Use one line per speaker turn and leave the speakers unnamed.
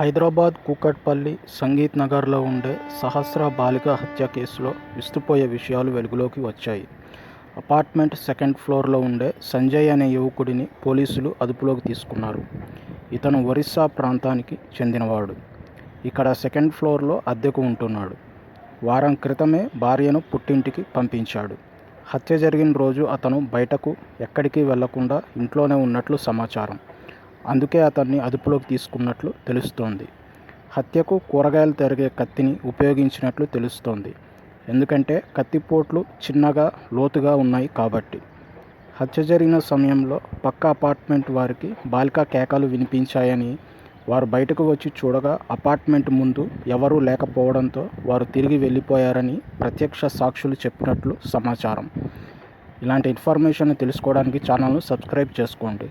హైదరాబాద్ కూకట్పల్లి సంగీత్ నగర్లో ఉండే సహస్ర బాలిక హత్య కేసులో విస్తుపోయే విషయాలు వెలుగులోకి వచ్చాయి. అపార్ట్మెంట్ సెకండ్ ఫ్లోర్లో ఉండే సంజయ్ అనే యువకుడిని పోలీసులు అదుపులోకి తీసుకున్నారు. ఇతను ఒరిస్సా ప్రాంతానికి చెందినవాడు. ఇక్కడ సెకండ్ ఫ్లోర్లో అద్దెకు ఉంటున్నాడు. వారం క్రితమే భార్యను పుట్టింటికి పంపించాడు. హత్య జరిగిన రోజు అతను బయటకు ఎక్కడికి వెళ్లకుండా ఇంట్లోనే ఉన్నట్లు సమాచారం. అందుకే అతన్ని అదుపులోకి తీసుకున్నట్లు తెలుస్తోంది. హత్యకు కూరగాయలు తరిగే కత్తిని ఉపయోగించినట్లు తెలుస్తోంది. ఎందుకంటే కత్తిపోట్లు చిన్నగా లోతుగా ఉన్నాయి కాబట్టి. హత్య జరిగిన సమయంలో పక్క అపార్ట్మెంట్ వారికి బాలిక కేకలు వినిపించాయని, వారు బయటకు వచ్చి చూడగా అపార్ట్మెంట్ ముందు ఎవరూ లేకపోవడంతో వారు తిరిగి వెళ్ళిపోయారని ప్రత్యక్ష సాక్షులు చెప్పినట్లు సమాచారం. ఇలాంటి ఇన్ఫర్మేషన్ తెలుసుకోవడానికి ఛానల్ను సబ్స్క్రైబ్ చేసుకోండి.